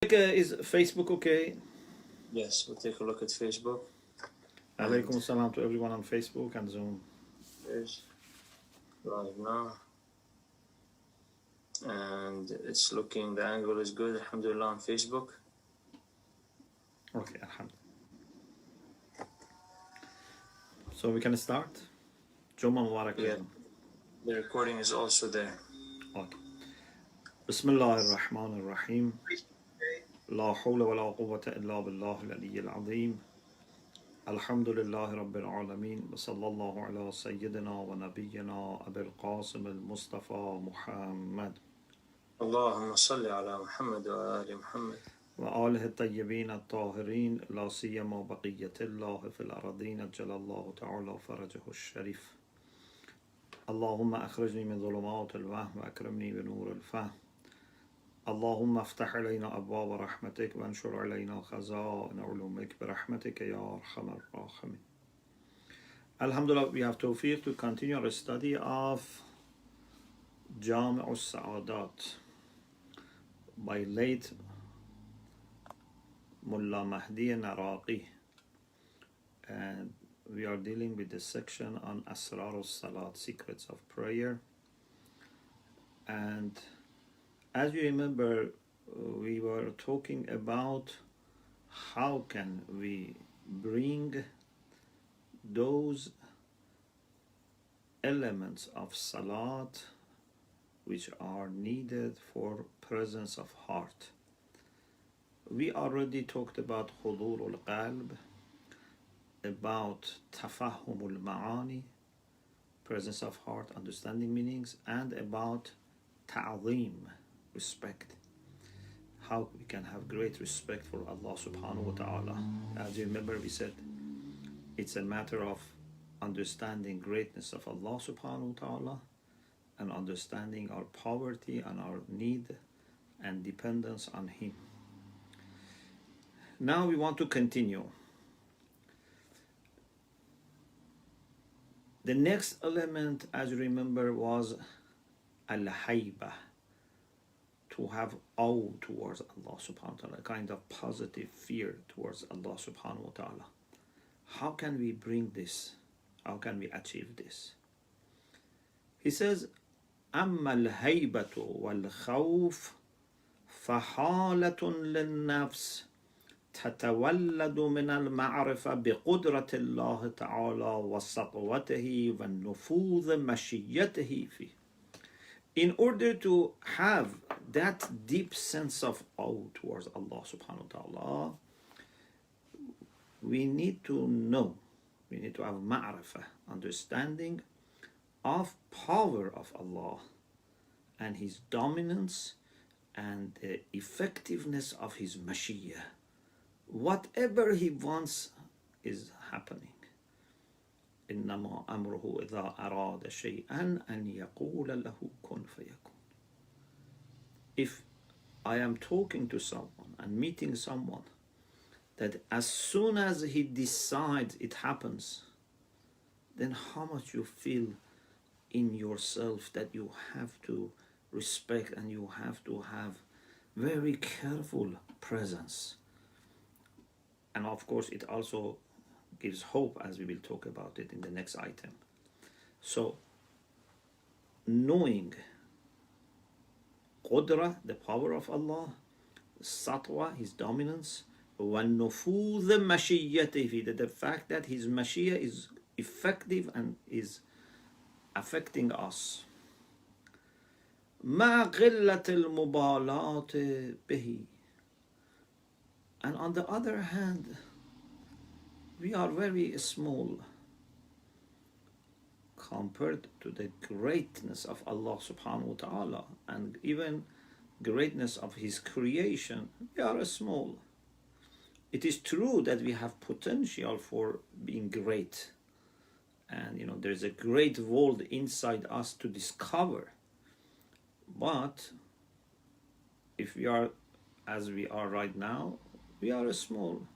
Is Facebook okay? Yes, we'll take a look at Facebook. Alaikum salam to everyone on Facebook and Zoom. There's live now. And it's looking, the angle is good, alhamdulillah, on Facebook. Okay, alhamdulillah. So we can start? Jumma Mubarak. Yeah, the recording is also there. Okay. Bismillah ar-Rahman ar-Rahim. La hawla wa la quwwata illa billah al-aliy al-azim. Alhamdulillahi rabbil alameen. Wa sallallahu ala sayyidina wa nabiyyina Abil Qasim al-Mustafa Muhammad. Allahumma salli ala Muhammad wa ali Muhammad. وآله الطيبين الطاهرين لا سيما بقية الله في الأرضين أجل الله تعالى فرجه الشريف اللهم أخرجني من ظلمات الوهم وأكرمني بنور الفهم اللهم افتح علينا أبواب رحمتك وانشر علينا خزائن علومك برحمتك يا أرحم الراحمين. Alhamdulillah, we have tawfiq to continue our study of Jami' al-Sa'adat by late Mullah Mahdi and Araqi, and we are dealing with the section on Asrar al-Salat, secrets of prayer. And as you remember, we were talking about how can we bring those elements of Salat which are needed for presence of heart. We already talked about Hudur al-Qalb, about Tafahum al-Ma'ani, presence of heart, understanding meanings, and about Ta'zim, respect. How we can have great respect for Allah subhanahu wa ta'ala. As you remember, we said it's a matter of understanding greatness of Allah subhanahu wa ta'ala and understanding our poverty and our need and dependence on Him. Now we want to continue. The next element, as you remember, was al-hayba, to have awe towards Allah subhanahu wa ta'ala, a kind of positive fear towards Allah subhanahu wa ta'ala. How can we bring this? How can we achieve this? He says, أما الهيبة والخوف فحالة للنفس تتولد من المعرفة بقدرة الله تعالى وسطوته والنفوذ مشيته فيه. In order to have that deep sense of awe towards Allah subhanahu wa ta'ala, we need to know, we need to have ma'rifah, understanding of power of Allah and His dominance and the effectiveness of His mashiyah. Whatever He wants is happening. إنما أمره إذا أراد شيئا أن يقول له كن فيكون. If I am talking to someone and meeting someone, that as soon as he decides it happens, then how much you feel in yourself that you have to respect and you have to have very careful presence. And of course it also gives hope, as we will talk about it in the next item. So knowing Qudra, the power of Allah, Satwa, His dominance, وَالنُّفُوذَ مَشِيَّتِهِ, the fact that His Mashiyah is effective and is affecting us. مَا قِلَّةِ الْمُبَالَاةِ بِهِ. And on the other hand, we are very small compared to the greatness of Allah subhanahu wa ta'ala and even greatness of His creation. We are small. It is true that we have potential for being great, and there's a great world inside us to discover. But if we are as we are right now, we are small.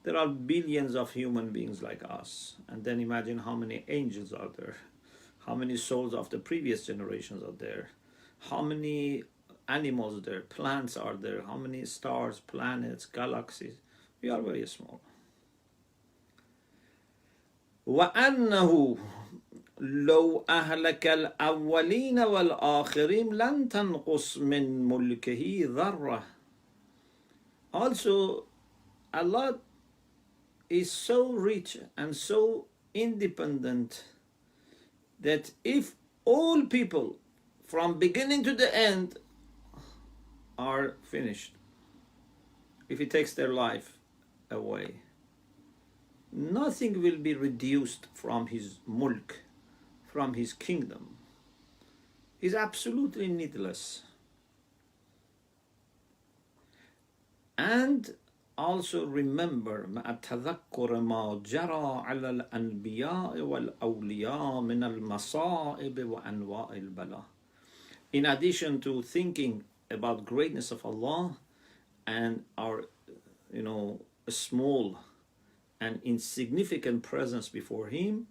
There are billions of human beings like us, and then imagine how many angels are there, how many souls of the previous generations are there, how many animals there, plants are there, how many stars, planets, galaxies. We are very small. وأنه لو أهلك الأولين والآخرين لن تنقص من ملكه ذرة. Also, Allah is so rich and so independent that if all people from beginning to the end are finished, if he takes their life away, nothing will be reduced from his mulk, from his kingdom. He's absolutely needless. And also remember مع تذكر ما جرى على الأنبياء والأولياء من المصائب وأنواع البلاء. In addition to thinking about greatness of Allah and our, small and insignificant presence before Him,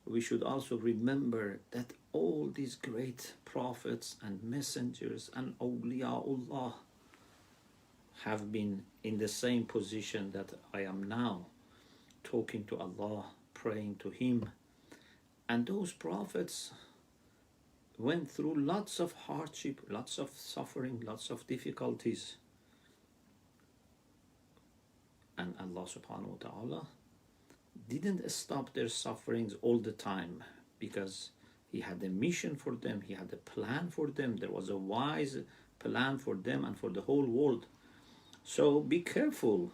we should also remember that all these great prophets and messengers and awliyaullah have been in the same position that I am now, talking to Allah, praying to Him. And those prophets went through lots of hardship, lots of suffering, lots of difficulties. And Allah subhanahu wa ta'ala didn't stop their sufferings all the time, because He had a mission for them, He had a plan for them. There was a wise plan for them and for the whole world. So be careful.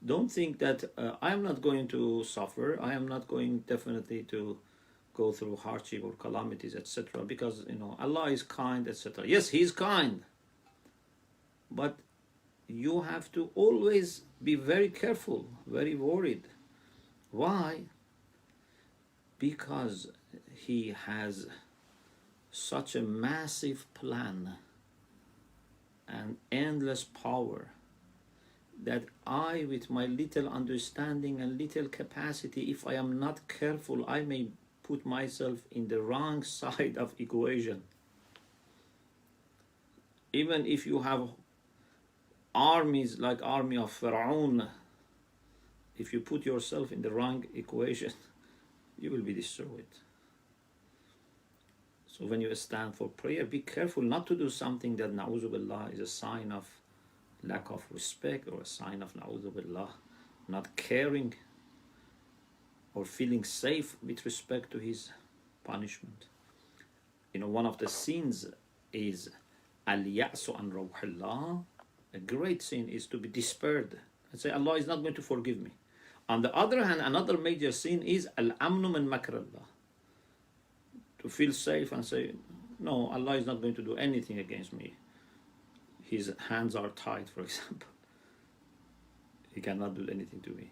Don't think that I am not going to suffer, I am not going definitely to go through hardship or calamities, etc. Because Allah is kind, etc. Yes, He is kind. But you have to always be very careful, very worried. Why? Because He has such a massive plan and endless power that I, with my little understanding and little capacity, if I am not careful, I may put myself in the wrong side of equation. Even if you have armies like army of Pharaoh, if you put yourself in the wrong equation, you will be destroyed. So when you stand for prayer, be careful not to do something that, na'udhu billah, is a sign of lack of respect, or a sign of, na'udhu billah, not caring or feeling safe with respect to His punishment. One of the sins is al-ya'su an rawhillah. A great sin is to be despaired and say, Allah is not going to forgive me. On the other hand, another major sin is al-amnu min makrallah. To feel safe and say, no, Allah is not going to do anything against me. His hands are tied, for example. He cannot do anything to me.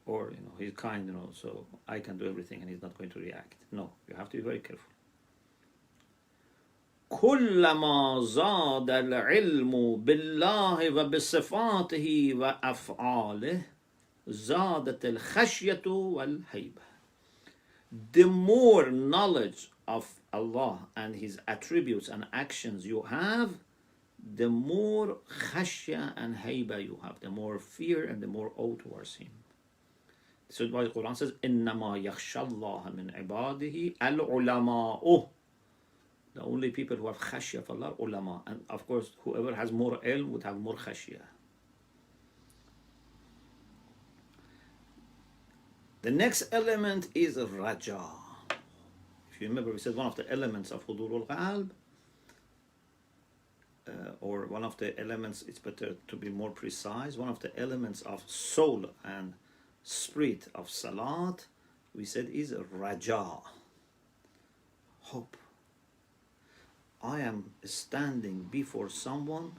Or, He's kind, so I can do everything and He's not going to react. No, you have to be very careful. كلما زاد العلم بالله وبصفاته وأفعاله زادت الخشية والهيبة. The more knowledge of Allah and His attributes and actions you have, the more khashya and hayba you have, the more fear and the more awe towards Him. This is why the Quran says, إِنَّمَا يَخْشَى اللَّهَ مِنْ عِبَادِهِ الْعُلَمَاءُ. The only people who have khashya of Allah, ulama. And of course, whoever has more ilm would have more khashya. The next element is raja. If you remember, we said one of the elements of hudurul qalb, or one of the elements, it's better to be more precise, one of the elements of soul and spirit of salat, we said, is raja, hope. I am standing before someone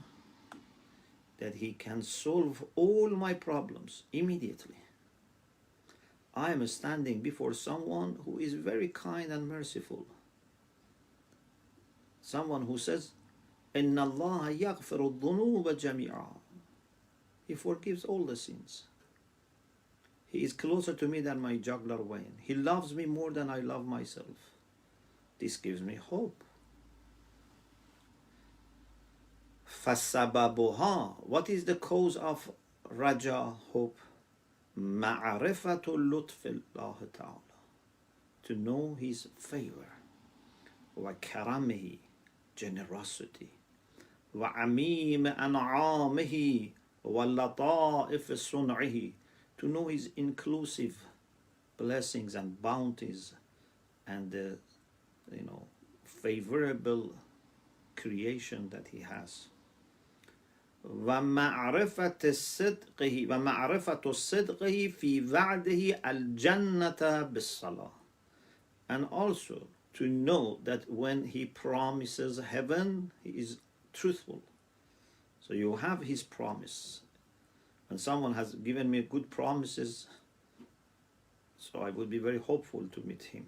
that He can solve all my problems immediately. I am standing before someone who is very kind and merciful. Someone who says, إِنَّ اللَّهَ يَغْفِرُ الذُّنُوبَ جَمِيعًا. He forgives all the sins. He is closer to me than my jugular vein. He loves me more than I love myself. This gives me hope. فَسَبَبُهَا, what is the cause of raja, hope? مَعْرِفَةُ اللُّطْفِ اللَّهِ تَعَالَى, to know his favor, وَكَرَمِهِ, generosity, وَعَمِيمِ أَنْعَامِهِ وَاللَّطَائِفِ صُنْعِهِ, to know his inclusive blessings and bounties and the favorable creation that he has. ومعرفة صدقه في وعده الجنة بالصلاة, and also to know that when he promises heaven, he is truthful. So you have his promise. When someone has given me good promises, so I would be very hopeful to meet him.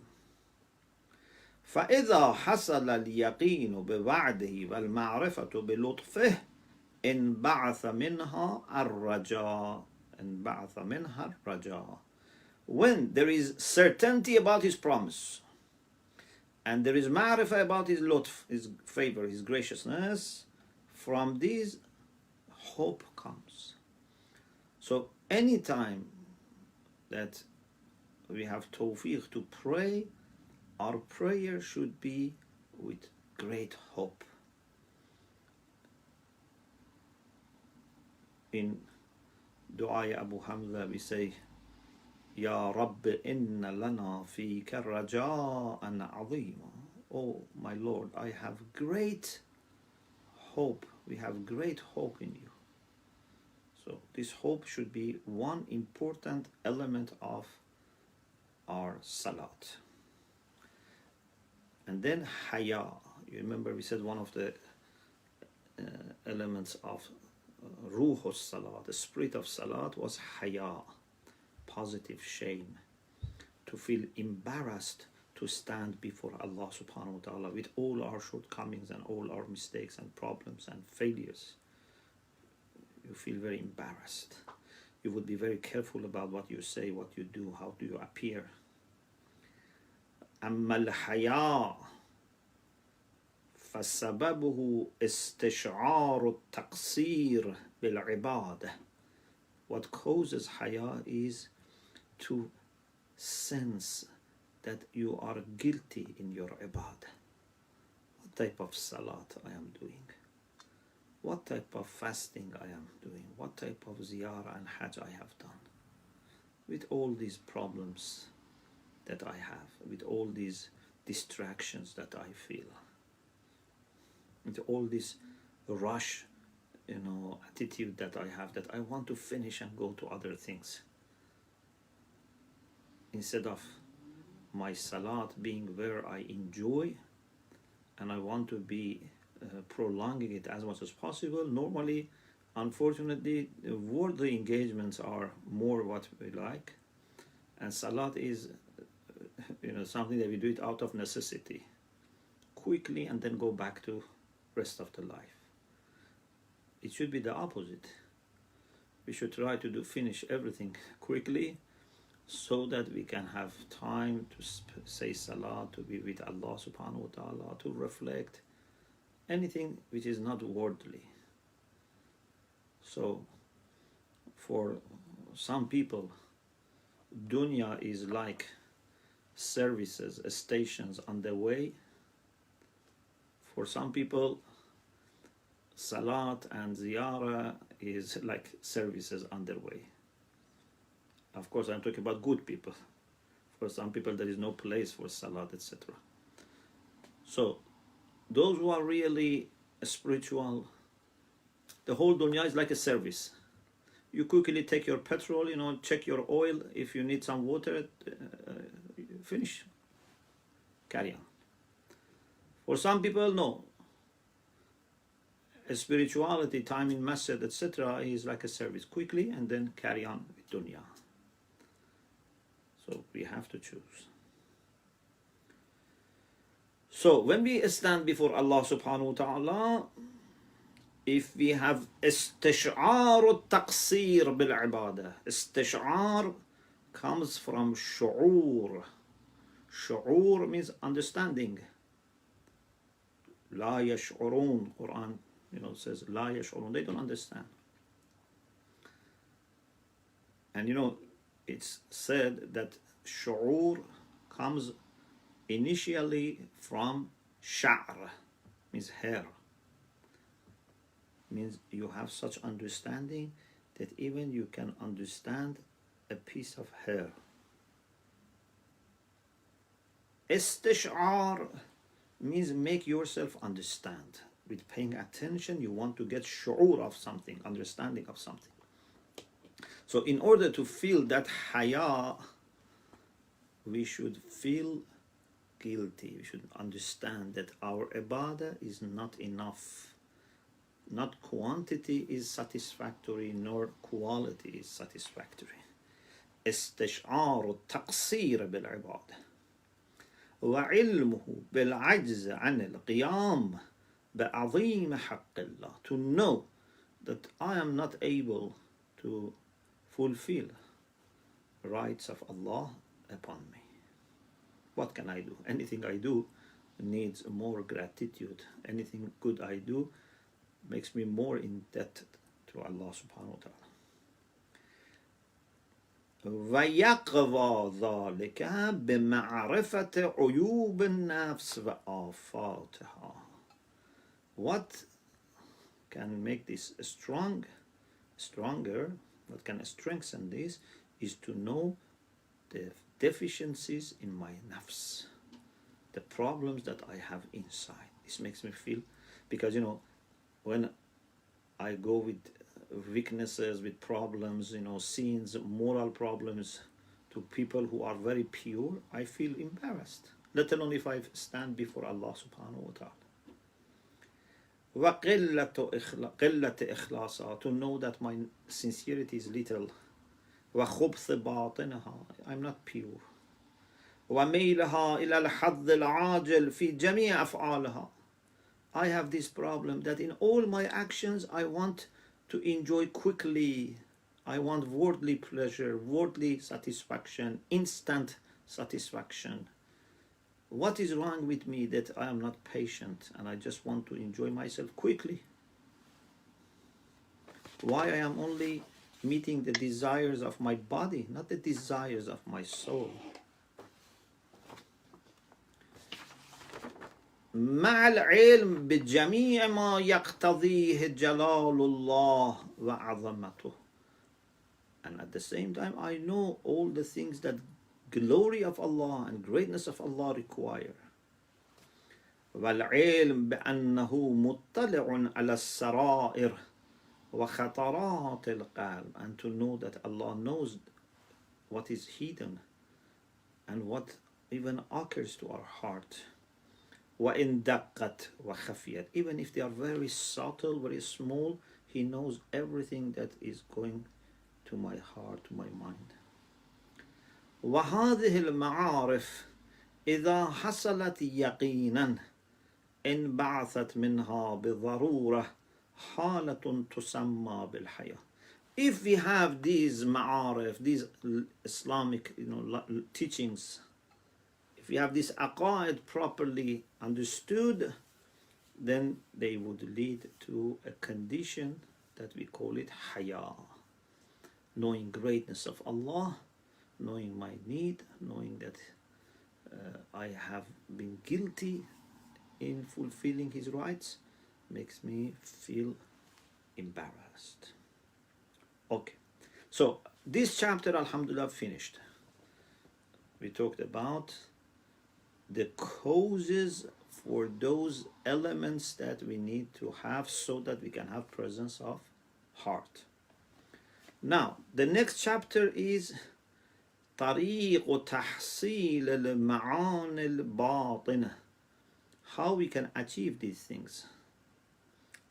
فإذا حصل اليقين بوعده والمعرفة بلطفه انبعث منها الرجاء. انبعث منها الرجاء. When there is certainty about his promise and there is ma'rifah about his lutf, his favor, his graciousness, from these hope comes. So anytime that we have tawfiq to pray, our prayer should be with great hope. In Dua Abu Hamza we say, Ya Rabb inna lana fika raja'an azima. Oh my Lord, I have great hope. We have great hope in you. So this hope should be one important element of our salat. And then haya. You remember we said one of the elements of ruh salat, the spirit of salat, was haya, positive shame, to feel embarrassed to stand before Allah subhanahu wa ta'ala with all our shortcomings and all our mistakes and problems and failures. You feel very embarrassed. You would be very careful about what you say, what you do, how do you appear. أما الحياء فسببه استشعار التقصير بالعبادة. What causes haya is to sense that you are guilty in your ibadah. What type of salat I am doing? What type of fasting I am doing? What type of ziyarah and hajj I have done? With all these problems that I have, with all these distractions that I feel, with all this rush, attitude that I have, that I want to finish and go to other things, instead of my salat being where I enjoy and I want to be prolonging it as much as possible. Normally, unfortunately, worldly engagements are more what we like, and salat is something that we do it out of necessity, quickly, and then go back to rest of the life. It should be the opposite. We should try to finish everything quickly, so that we can have time to say salat, to be with Allah subhanahu wa ta'ala, to reflect, anything which is not worldly. So for some people, dunya is like services, stations on the way. For some people, salat and ziyarah is like services on their way. Of course, I'm talking about good people. For some people, there is no place for salat, etc. So, those who are really spiritual, the whole dunya is like a service. You quickly take your petrol, check your oil. If you need some water, finish. Carry on. For some people, no. Spirituality, time in masjid, etc. is like a service. Quickly, and then carry on with dunya. So we have to choose. So when we stand before Allah subhanahu wa ta'ala, if we have istish'ar al-taqsir bil-ibadah, istish'ar comes from shu'ur. Shu'ur means understanding. La yash'urun, Quran says لا يشعرون, they don't understand. And it's said that shu'ur comes initially from sha'r, means hair. Means you have such understanding that even you can understand a piece of hair. Istish'ar means make yourself understand. With paying attention, you want to get shu'ur of something, understanding of something. So in order to feel that haya, we should feel guilty. We should understand that our ibadah is not enough. Not quantity is satisfactory, nor quality is satisfactory. استشعار التقصير بالعبادة وعلمه بالعجز عن القيام بعظيم حق الله. To know that I am not able to fulfill rights of Allah upon me. What can I do? Anything I do needs more gratitude. Anything good I do makes me more indebted to Allah subhanahu wa ta'ala. ويقضى ذلك بمعرفة عيوب النفس وآفاتها. What can make this stronger, what can strengthen this, is to know the deficiencies in my nafs, the problems that I have inside. This makes me feel, because when I go with weaknesses, with problems, sins, moral problems to people who are very pure, I feel embarrassed, let alone if I stand before Allah subhanahu wa ta'ala. وقلة إخلاصها, to know that my sincerity is little. وخبث باطنها, I'm not pure. وميلها إلى الحظ العاجل في جميع أفعالها, I have this problem that in all my actions I want to enjoy quickly. I want worldly pleasure, worldly satisfaction, instant satisfaction. What is wrong with me that I am not patient and I just want to enjoy myself quickly? Why I am only meeting the desires of my body, not the desires of my soul? مع العلم بجميع ما يقتضيه جلال الله وعظمته. And at the same time, I know all the things that glory of Allah and greatness of Allah require. والعلم بأنه مطلع على السرائر وخطرات القلب. And to know that Allah knows what is hidden and what even occurs to our heart. وإن دقت وخفيت, even if they are very subtle, very small, He knows everything that is going to my heart, to my mind. وهذه المعارف إذا حصلت يقينا انبعثت منها بضرورة حالة تسمى بالحياة. If we have these ma'arif, these Islamic teachings, if we have this aqaid properly understood, then they would lead to a condition that we call it haya. Knowing greatness of Allah, knowing my need, knowing that I have been guilty in fulfilling His rights, makes me feel embarrassed. Okay, so this chapter, alhamdulillah, finished. We talked about the causes for those elements that we need to have so that we can have presence of heart. Now, the next chapter is طريق تحصيل المعاني الباطنة, how we can achieve these things.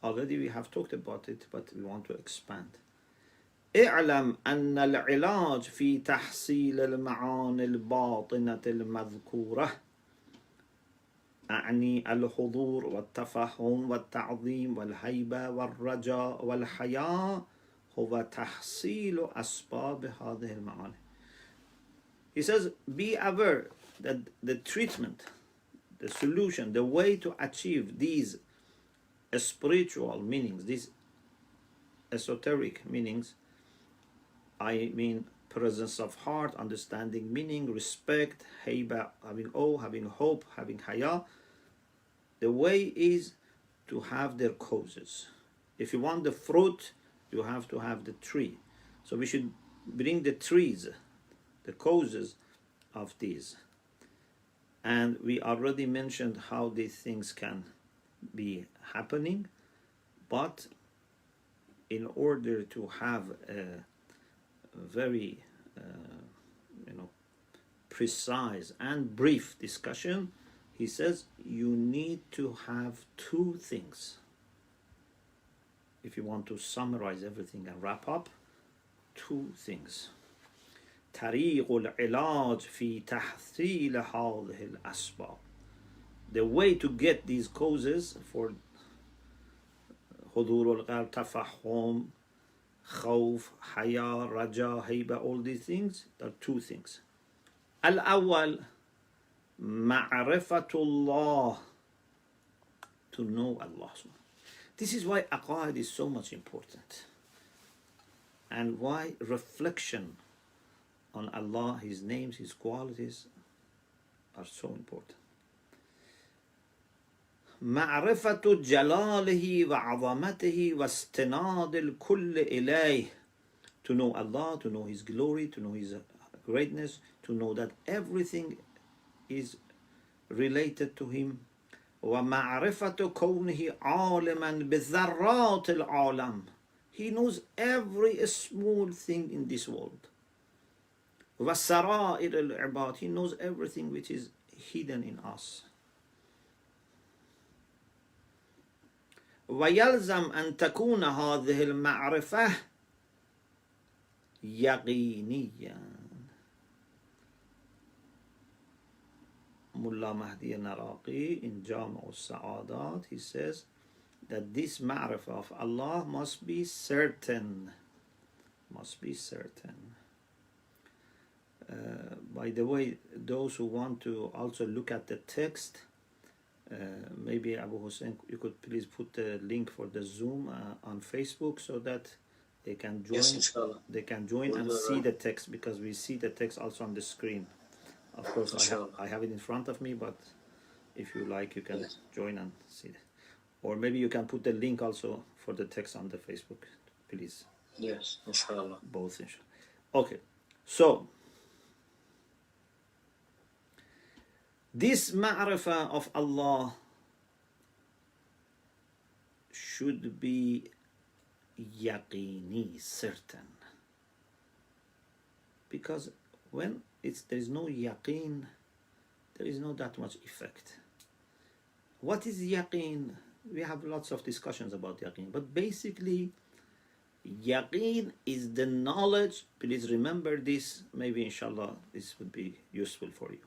Already we have talked about it, but we want to expand. اعلم أن العلاج في تحصيل المعاني الباطنة المذكورة أعني الحضور والتفهم والتعظيم والهيبة والرجاء والحياء هو تحصيل أسباب هذه المعاني. He says, be aware that the treatment, the solution, the way to achieve these spiritual meanings, these esoteric meanings, I mean presence of heart, understanding meaning, respect, hayba, having awe, having hope, having haya. The way is to have their causes. If you want the fruit, you have to have the tree. So we should bring the trees, the causes of these. And we already mentioned how these things can be happening, but in order to have a very precise and brief discussion, he says you need to have two things. If you want to summarize everything and wrap up, two things. طريق العلاج في تحصيل هذه الأسباب. The way to get these causes for حضور القلب, تفهم, خوف, حياة, رجاء, هيبة, all these things, there are two things. الأول معرفة الله, to know Allah. This is why aqaid is so much important, and why reflection on Allah, His names, His qualities are so important. معرفة جلاله وعظمته واستناد الكل إليه. To know Allah, to know His glory, to know His greatness, to know that everything is related to Him. ومعرفة كونه عالما بذرات العالم. He knows every small thing in this world. وسرائر العباد. He knows everything which is hidden in us. ويلزم أن تكون هذه المعرفة يقينية. Mullah Mahdi al-Naraqi in Jama' al-Sa'adat, he says that this ma'rifah of Allah must be certain. Must be certain. By the way, those who want to also look at the text, maybe Abu Hussein, you could please put the link for the Zoom on Facebook so that they can join. Yes, inshallah. They can join and see the text, because we see the text also on the screen. Of course, I have it in front of me, but if you like, you can join and see it. Or maybe you can put the link also for the text on the Facebook, please. Yes, inshallah. Both, inshallah. Okay, so this ma'rifah of Allah should be yaqini, certain. Because when there is no yaqeen, there is not that much effect. What is yaqeen? We have lots of discussions about yaqeen, but basically yaqeen is the knowledge. Please remember this, maybe inshallah this would be useful for you.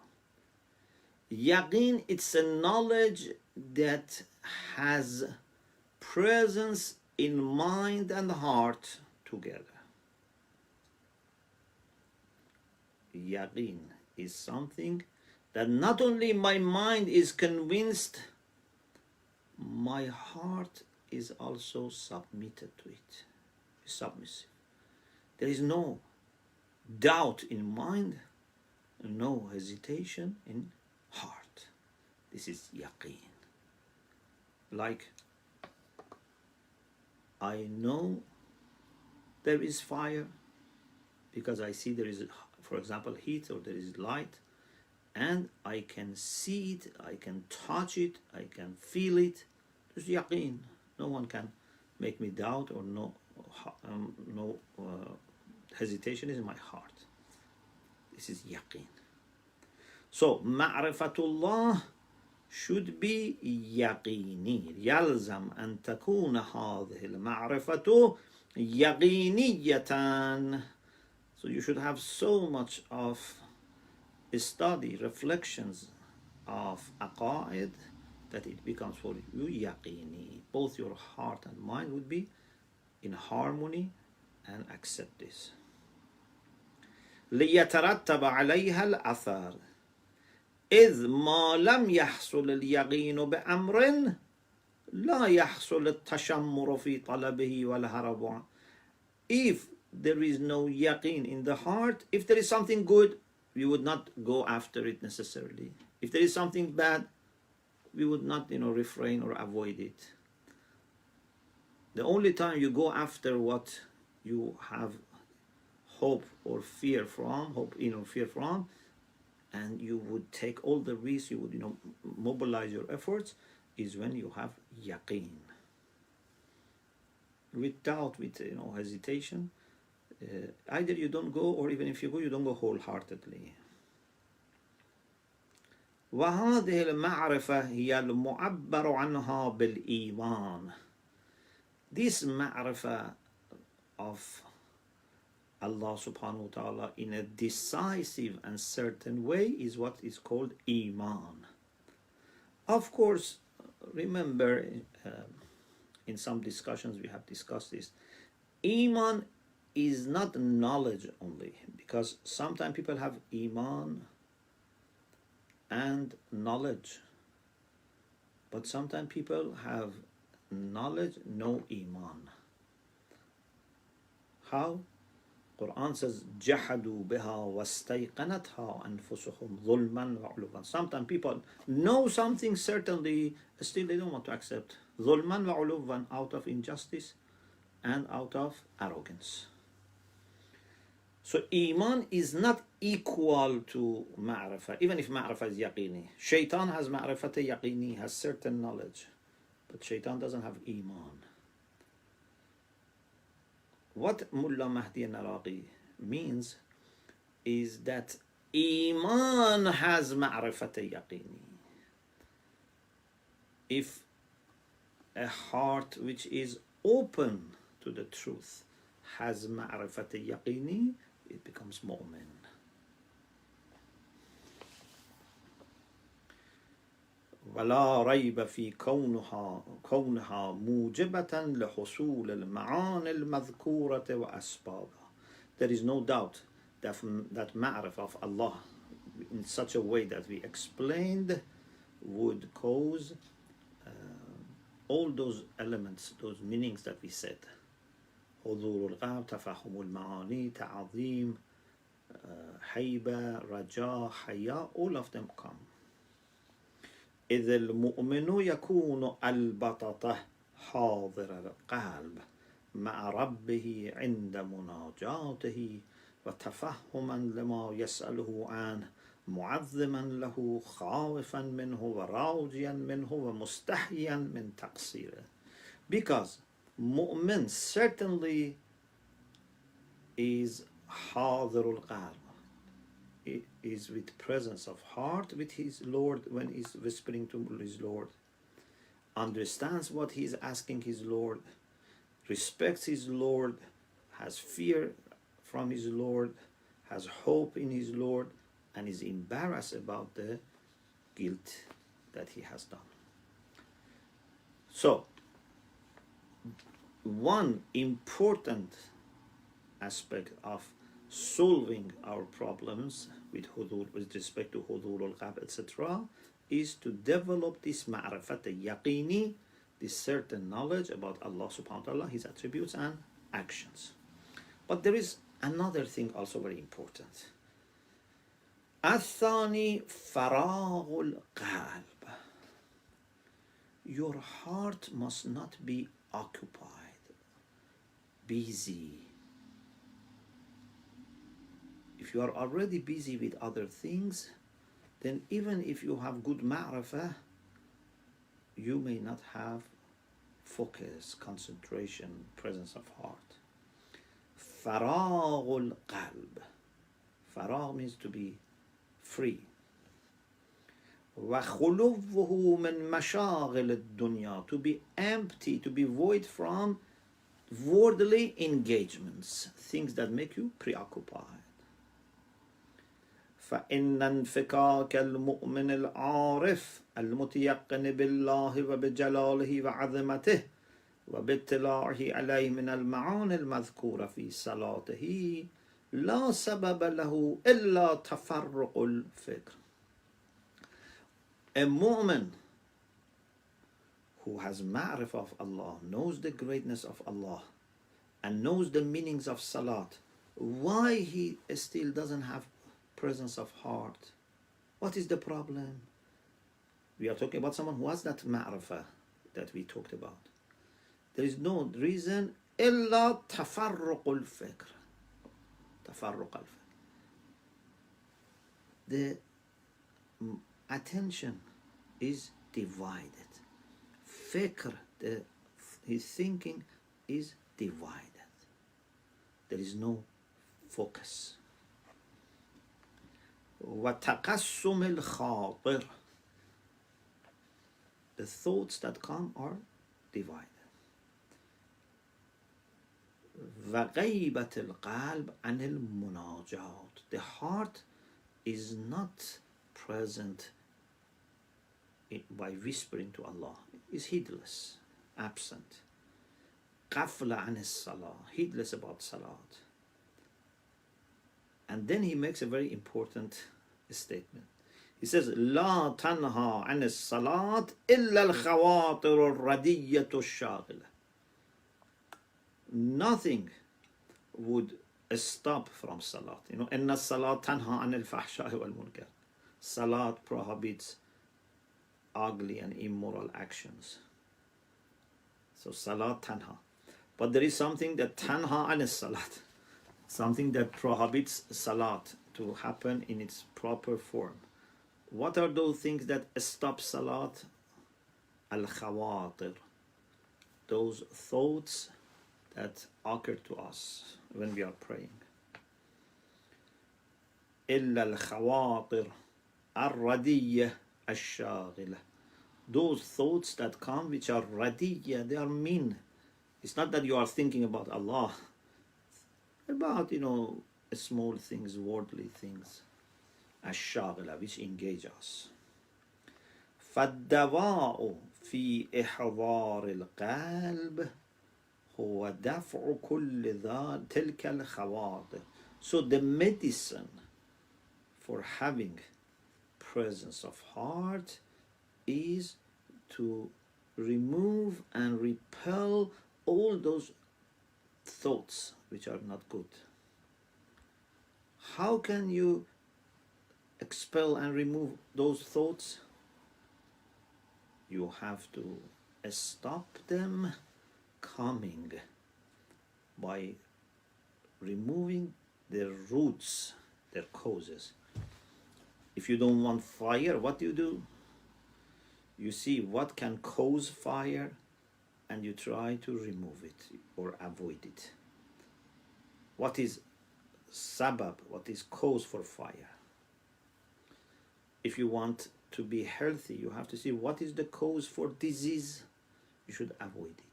Yaqeen, it's a knowledge that has presence in mind and heart together. Yaqeen is something that not only my mind is convinced, my heart is also submitted to it, submissive. There is no doubt in mind, no hesitation in heart. This is yaqeen. Like, I know there is fire because I see there is, for example, heat, or there is light, and I can see it, I can touch it, I can feel it. There's yaqeen. No one can make me doubt, or no hesitation is in my heart. This is yaqeen. So ma'rifatullah should be yaqini. يلزم أن تكون هذه المعرفة يقينية. So you should have so much of study, reflections of aqaid, that it becomes for you yaqini. Both your heart and mind would be in harmony and accept this. ليترتب عليها الأثر إذ ما لم يحصل اليقين بأمر لا يحصل التشمر في طلبه والهرب عنه. If there is no yaqeen in the heart, if there is something good, we would not go after it necessarily. If there is something bad, we would not, refrain or avoid it. The only time you go after what you have hope or fear from, and you would take all the risks, you would, mobilize your efforts, is when you have yaqeen. With doubt, with hesitation, either you don't go, or even if you go, you don't go wholeheartedly. وهذه المعرفة هي المعبر عنها بالإيمان. This ma'rifah of Allah subhanahu wa ta'ala in a decisive and certain way is what is called Iman. Of course, remember, in some discussions we have discussed this, Iman is not knowledge only, because sometimes people have Iman and knowledge, but sometimes people have knowledge, no Iman. How? Quran says, جَحَدُوا بِهَا وَاسْتَيْقَنَتْهَا أَنفُسُهُمْ ظُلْمًا وَعُلُوًا. Sometimes people know something certainly, still they don't want to accept. ظُلْمًا وَعُلُوًا, out of injustice and out of arrogance. So Iman is not equal to Ma'rifah, even if Ma'rifah is yaqini. Shaitan has Ma'rifat yaqini, has certain knowledge, but Shaitan doesn't have Iman. What Mullah Mahdi al-Naraqi means is that Iman has Ma'rifat yaqini. If a heart which is open to the truth has Ma'rifat yaqini, it becomes mu'min. ولا ريب في كونها موجبة لحصول المعاني المذكورة وأسبابها. There is no doubt that ma'rifah of Allah in such a way that we explained would cause all those elements, those meanings that we said. حضور القلب, تفهم المعاني, تعظيم, هيبة, رجاء, حياء, all of them come. إذ المؤمن يكون البطة حاضر القلب مع ربه عند مناجاته وتفهما لما يسأله عنه معظما له خائفا منه وراجيا منه ومستحيا من تقصيره. Because mu'min certainly is حاضر القلب, is with presence of heart with his Lord when he's whispering to his Lord, understands what he's asking his Lord, respects his Lord, has fear from his Lord, has hope in his Lord, and is embarrassed about the guilt that he has done. So, one important aspect of solving our problems with hudur, with respect to hudur al-qalb, etc., is to develop this ma'rifat al-yaqini, this certain knowledge about Allah subhanahu wa ta'ala, his attributes and actions. But there is another thing also very important. الثاني فراغ القلب. Your heart must not be occupied, busy. If you are already busy with other things, then even if you have good ma'rifah, you may not have focus, concentration, presence of heart. Faragh al-qalb. Faragh means to be free. وَخُلُوُّهُ مِنْ مَشَاغِلِ الدُّنْيَا. To be empty, to be void from worldly engagements, things that make you preoccupied. فإن انفكاك المؤمن العارف المتيقن بالله وبجلاله وعظمته وباطلاعه عليه من المعاني المذكورة في صلاته لا سبب له إلا تفرق الفكر. A mu'min who has ma'rifah of Allah, knows the greatness of Allah, and knows the meanings of Salat, why he still doesn't have presence of heart? What is the problem? We are talking about someone who has that ma'rifah that we talked about. There is no reason إلا تفرق الفكر. تفرق الفكر. The attention is divided. Fikr, his thinking is divided. There is no focus. وتقسم الخاطر. The thoughts that come are divided. وغيبة القلب عن المناجات. The heart is not present by whispering to Allah. Is heedless, absent. غفلة عن الصلاة, heedless about salat. And then he makes a very important statement. He says, لا تنهى عن الصلاة إلا الخواطر الردية الشاغلة. Nothing would stop from salat. You know, إن الصلاة تنهى عن الفحشاء والمنكر. Salat prohibits ugly and immoral actions. So salat tanha. But there is something that tanha an salat, something that prohibits salat to happen in its proper form. What are those things that stop salat? Al khawatir, those thoughts that occur to us when we are praying. Illa al khawatir al radiyah al shaghila, those thoughts that come which are radiyah, they are mean. It's not that you are thinking about Allah, about, small things, worldly things, الشاغلة, which engage us. فالدواء في إحضار القلب هو دفع كل تلك الخواطر. So the medicine for having presence of heart is to remove and repel all those thoughts which are not good. How can you expel and remove those thoughts? You have to stop them coming by removing their roots, their causes. If you don't want fire, what do? You see what can cause fire and you try to remove it or avoid it. What is sabab, what is cause for fire? If you want to be healthy, you have to see what is the cause for disease. You should avoid it.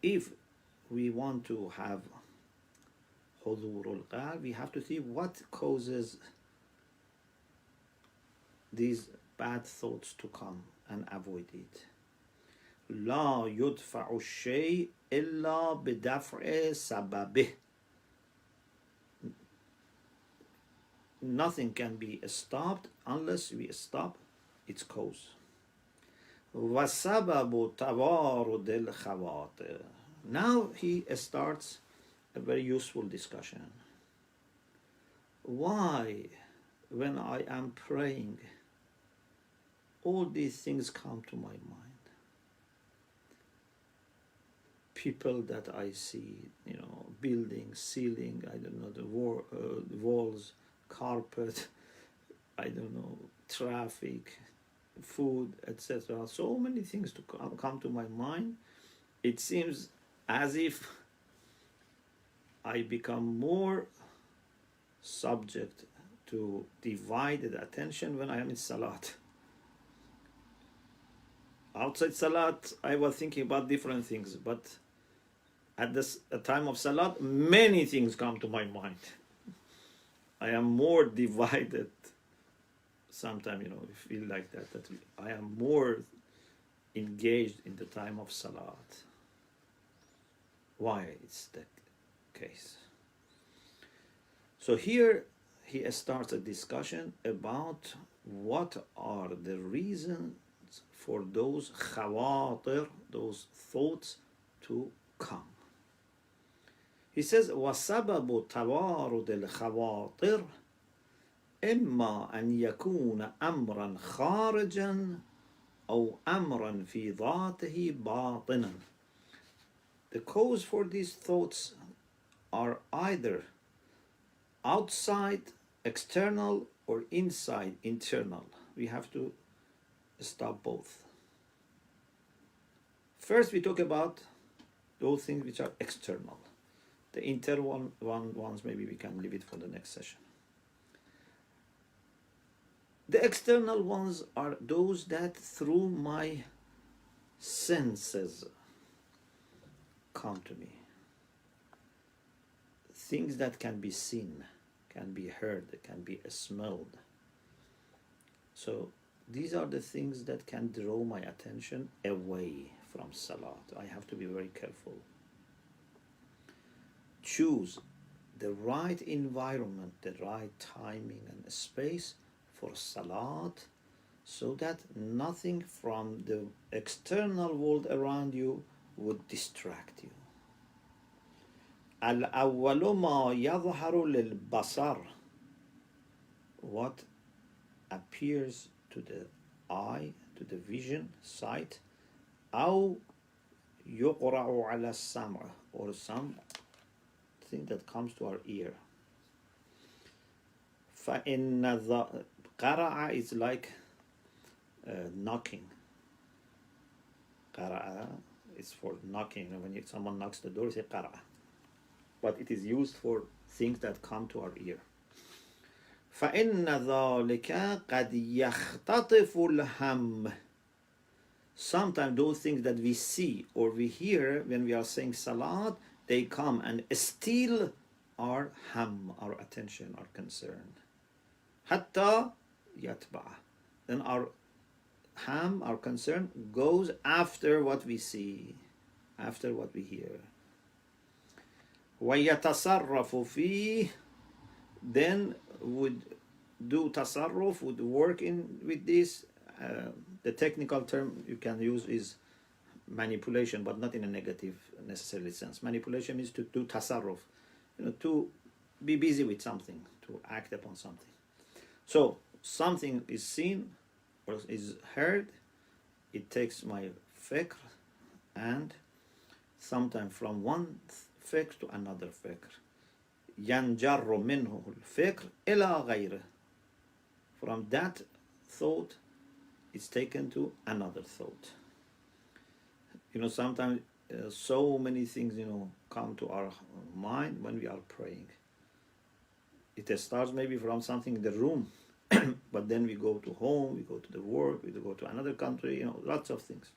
If we want to have hudurul qalb, we have to see what causes these bad thoughts to come and avoid it. لا يدفع الشيء إلا بدفع سببه. Nothing can be stopped unless we stop its cause. وسبب توارد الخواطر. Now he starts a very useful discussion. Why, when I am praying, all these things come to my mind? People that I see, buildings, ceiling, I don't know, the walls, carpet, I don't know, traffic, food, etc. So many things to come to my mind. It seems as if I become more subject to divided attention when I am in Salat. Outside Salat, I was thinking about different things, but at this time of Salat, many things come to my mind. I am more divided. Sometimes, you feel like that I am more engaged in the time of Salat. Why it's that case? So here he starts a discussion about what are the reasons for those khawatir, those thoughts to come. He says, وَسَبَبُ تَوَارُدِ الْخَوَاطِرِ إِمَّا أَنْ يَكُونَ أَمْرًا خَارِجًا أو أمرا في ذاته باطنا. The cause for these thoughts are either outside, external, or inside, internal. We have to stop both. First, we talk about those things which are external. The internal ones, maybe we can leave it for the next session. The external ones are those that through my senses come to me. Things that can be seen, can be heard, can be smelled. So these are the things that can draw my attention away from Salat. I have to be very careful. Choose the right environment, the right timing and space for Salat, so that nothing from the external world around you would distract you. الأول ما يظهر للبصر, what appears to the eye, to the vision, sight, أو يقرأ على السمع, or something that comes to our ear. فإن the قرأ is like knocking. قرأ is for knocking. When someone knocks the door, you say قرأ. But it is used for things that come to our ear. فإن ذلك قد يختطف الهم. Sometimes those things that we see or we hear when we are saying Salat, they come and steal our ham, our attention, our concern. حتى يتبع. Then our ham, our concern, goes after what we see, after what we hear. ويتصرف فيه, then would do tasarruf, would work in with this. The technical term you can use is manipulation, but not in a negative necessarily sense. Manipulation means to do tasarruf, to be busy with something, to act upon something. So something is seen or is heard, it takes my fikr, and sometimes from one fikr to another fikr. ينجر منه الفكر إلى غيره. From that thought, it's taken to another thought. Sometimes so many things, come to our mind when we are praying. It starts maybe from something in the room, but then we go to home, we go to the work, we go to another country, lots of things.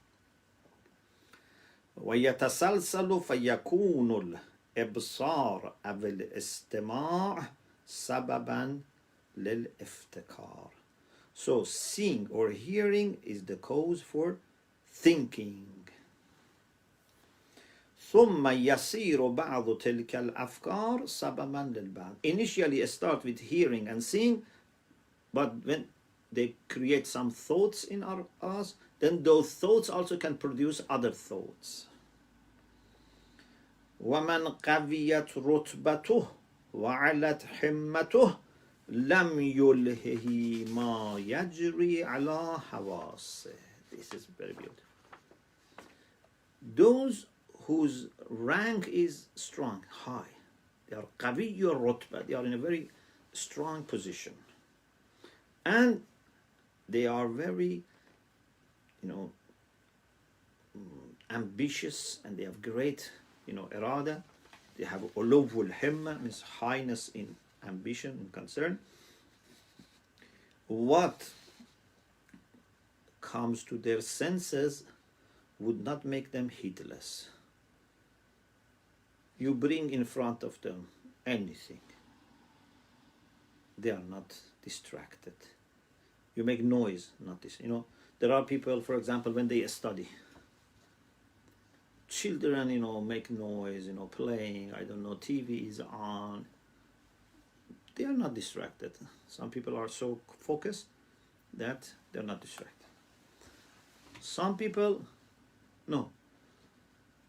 ويتسلسل فيكون الإبصار أو الاستماع سببا للافتكار. So seeing or hearing is the cause for thinking. ثم يصير بعض تلك الأفكار سببا للبعض. Initially start with hearing and seeing, but when they create some thoughts in us, then those thoughts also can produce other thoughts. ومن قويت رتبته وعلت حمته لم يلهه ما يجري على حواسه. This is very beautiful. Those whose rank is strong, high, they are قوي الرتبة, they are in a very strong position, and they are very ambitious, and they have great irada. They have uluvul himma, means highness in ambition and concern. What comes to their senses would not make them heedless. You bring in front of them anything, they are not distracted. You make noise, not this. There are people, for example, when they study, children, make noise, playing, TV is on. They are not distracted. Some people are so focused that they're not distracted. Some people, no,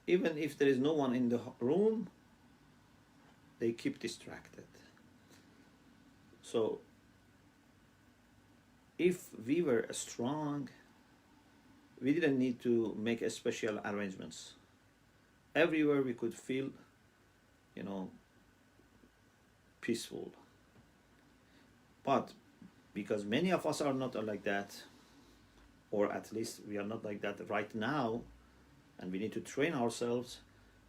even if there is no one in the room, they keep distracted. So if we were strong, we didn't need to make a special arrangements. Everywhere we could feel, you know, peaceful. But because many of us are not like that, or at least we are not like that right now, and we need to train ourselves,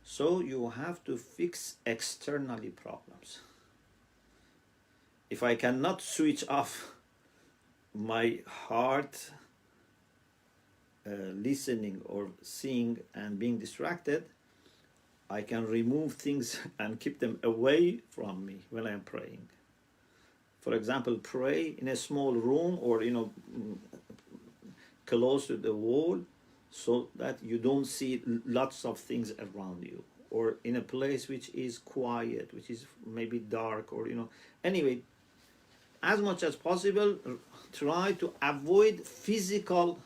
so you have to fix externally problems. If I cannot switch off my heart, listening or seeing and being distracted, I can remove things and keep them away from me when I am praying. For example, pray in a small room, or close to the wall, so that you don't see lots of things around you, or in a place which is quiet, which is maybe dark, or anyway, as much as possible, try to avoid physical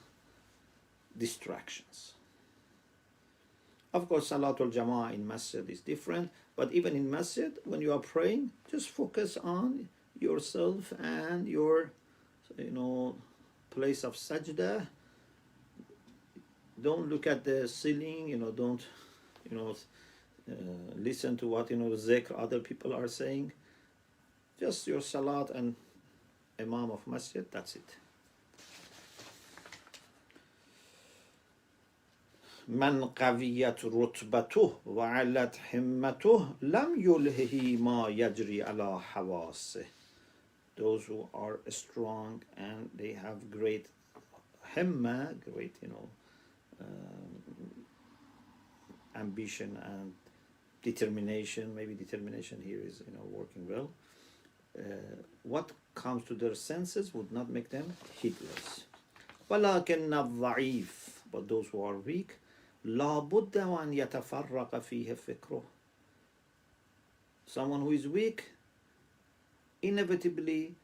distractions. Of course, Salatul Jama'ah in Masjid is different, but even in Masjid, when you are praying, just focus on yourself and your place of sajda. Don't look at the ceiling, don't listen to what zikr other people are saying. Just your salat and imam of masjid, that's it. من قويت رتبته وعلت همته لم يلهه ما يجري على حواسه. Those who are strong and they have great himma, great ambition and determination. Maybe determination here is working well. What comes to their senses would not make them heedless. ولكن الضعيف, but those who are weak, لا بد وأن يتفرق فيه فكره. Someone who is weak, inevitably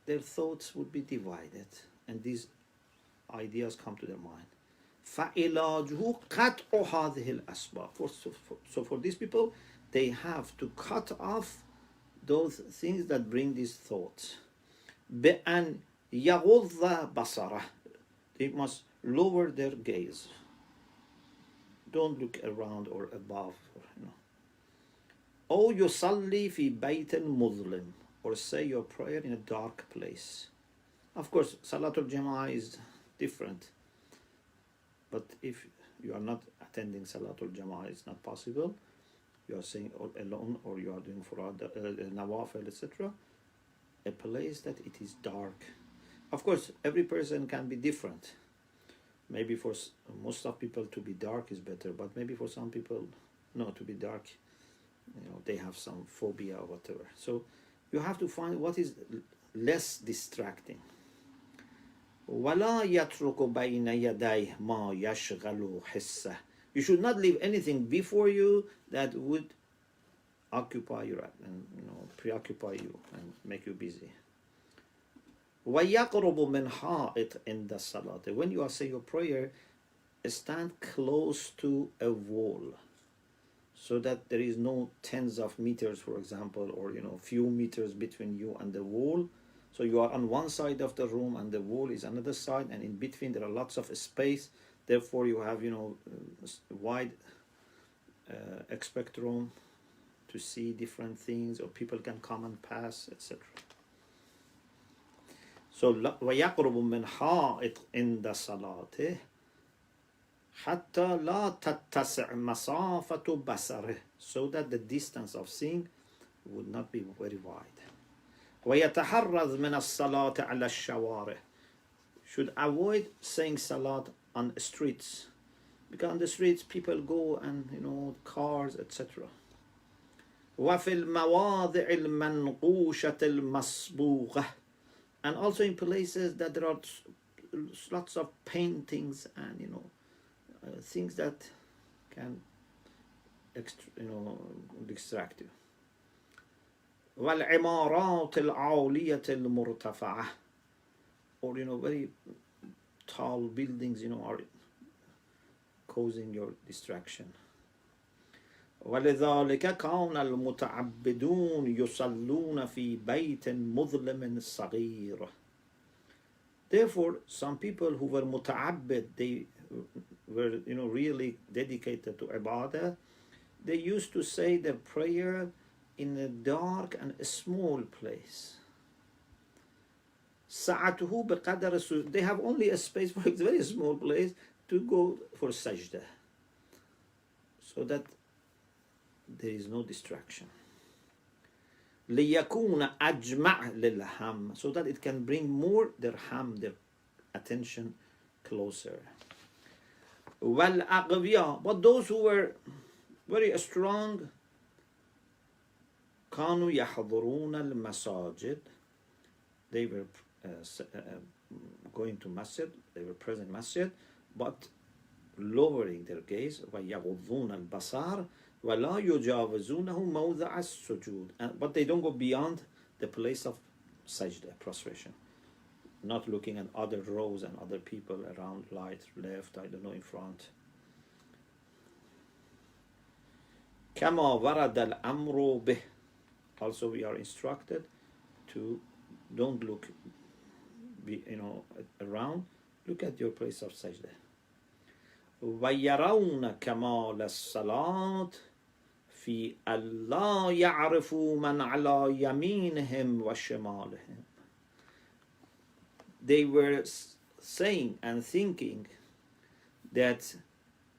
their thoughts would be divided, and these ideas come to their mind. فعلاجه قطع هذه الأسباب. So for these people, they have to cut off those things that bring these thoughts. بأن يغض بصره. They must lower their gaze. Don't look around or above. أو يصلي في بيت مظلم, or say your prayer in a dark place. Of course, Salatul Jama'ah is different. But if you are not attending Salatul Jama'ah, it's not possible. You are saying alone, or you are doing Furad, Nawafil, etc. A place that it is dark. Of course, every person can be different. Maybe for most of people to be dark is better, but maybe for some people, no, to be dark, they have some phobia or whatever. So you have to find what is less distracting. وَلَا يَتْرُكُ بَيْنَ يَدَيْهِ مَا يَشْغَلُ حِسَّهُ. You should not leave anything before you that would occupy you and preoccupy you and make you busy. وَيَقْرُبُ مِنْ حَائِطٍ عِنْدَ الصَّلَاةِ. When you are saying your prayer, stand close to a wall, so that there is no tens of meters, for example, or few meters between you and the wall. So you are on one side of the room and the wall is another side, and in between there are lots of space. Therefore you have wide spectrum to see different things, or people can come and pass, etc. So وَيَقْرُبُ مِنْ حَائِطٍ عِنْدَ صَلَاتِهِ حَتَّى لَا تَتَّسِعْ مَسَافَةُ بَصَرِهِ, so that the distance of seeing would not be very wide. وَيَتَحَرَّزْ مِنَ الصَّلَاةِ عَلَى الشَّوَارِعِ. Should avoid saying salat on streets, because on the streets people go and cars, etc. وَفِي الْمَوَاضِعِ الْمَنْقُوشَةِ الْمَصْبُوغَةِ. And also in places that there are lots of paintings and things that can distract you. وَالْعِمَارَاتِ الْعَالِيَةِ الْمُرْتَفَعَةِ. Or very tall buildings are causing your distraction. ولذلك كان المتعبدون يصلون في بيت مظلم صغير. Therefore, some people who were muta'abbid, they were, really dedicated to ibadah, they used to say their prayer in a dark and a small place. سعته بقدر السجود. They have only a space for a very small place to go for sajda, so that there is no distraction. ليكون أجمع للهم, so that it can bring more their attention closer. والأغبياء, but those who were very strong, كانوا يحضرون المساجد, they were going to masjid, they were present in masjid, but lowering their gaze. ويغضون البصر ولا يجاوزونه موضع السجود, but they don't go beyond the place of sajda, prostration, not looking at other rows and other people around, right, left, I don't know, in front. كما ورد الأمر به, also we are instructed to don't look around, look at your place of sajda. ويرون كمال الصلاة في ألا يعرفوا من على يمينهم وشمالهم. They were saying and thinking that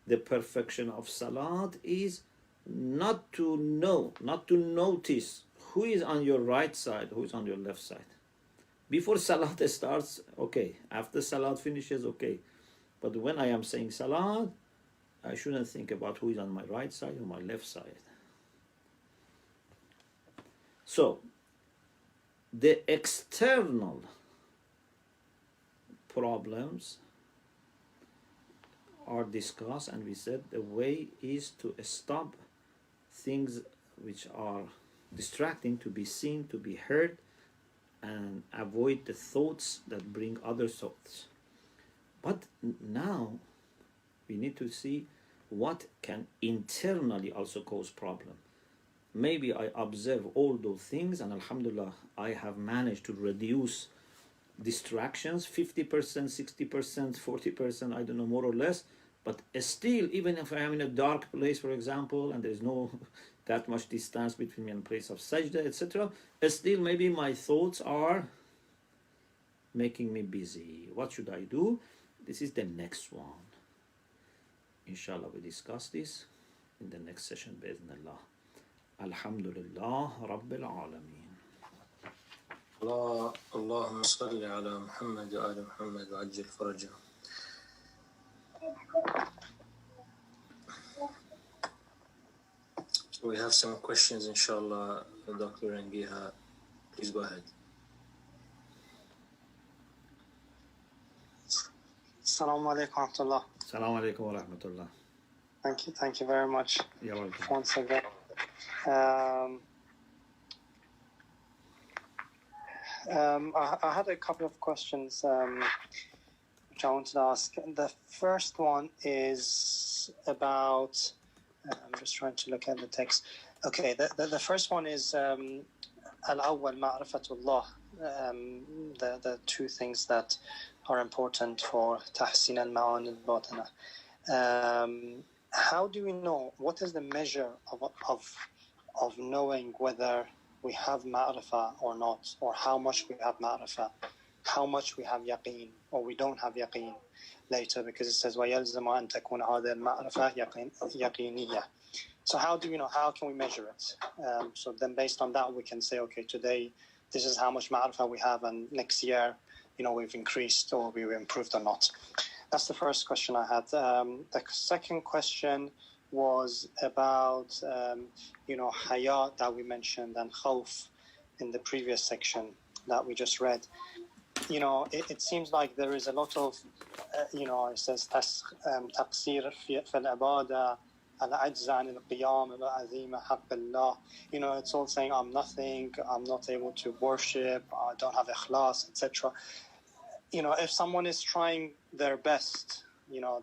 the perfection of salat is not to notice who is on your right side, who is on your left side. Before salat starts, okay. After salat finishes, okay. But when I am saying salat, I shouldn't think about who is on my right side or my left side. So, the external problems are discussed, and we said the way is to stop things which are distracting to be seen, to be heard, and avoid the thoughts that bring other thoughts. But now we need to see what can internally also cause problem. Maybe I observe all those things, and alhamdulillah, I have managed to reduce distractions 50%, 60%, 40%, I don't know, more or less. But still, even if I am in a dark place, for example, and there is no that much distance between me and place of sajda, etc., still maybe my thoughts are making me busy. What should I do? This is the next one. Inshallah, we discuss this in the next session, bi'idhnillah. Alhamdulillah Rabbil Alameen. اللهم صل على محمد وآل محمد وعجل فرجه. So we have some questions, inshallah. Dr. Rangiha, please go ahead. Assalamu alaikum wa rahmatullah. Assalamu alaikum wa rahmatullah. Thank you very much. You're welcome. Once again. I had a couple of questions which I wanted to ask. The first one is about, I'm just trying to look at the text. Okay, the first one is al-awwal ma'rifatullah, the two things that are important for tahsin al-ma'an al-batina. How do we know, what is the measure of knowing whether we have ma'rifah or not, or how much we have ma'rifah, how much we have yaqeen, or we don't have yaqeen later, because it says وَيَلْزَمُ أَن تَكُونَ هَذَا الْمَعْرِفَةِ يَقِينِيَّةً. So how do we know, how can we measure it? So then based on that we can say, okay, today this is how much ma'rifah we have, and next year, we've increased or we've improved or not. That's the first question I had. The second question was about, hayat that we mentioned, and khawf in the previous section that we just read. It seems like there is a lot of, it says, تقصير في العبادة العجز عن القيام بعظيم حق الله. It's all saying I'm nothing, I'm not able to worship, I don't have ikhlas, etc. If someone is trying their best,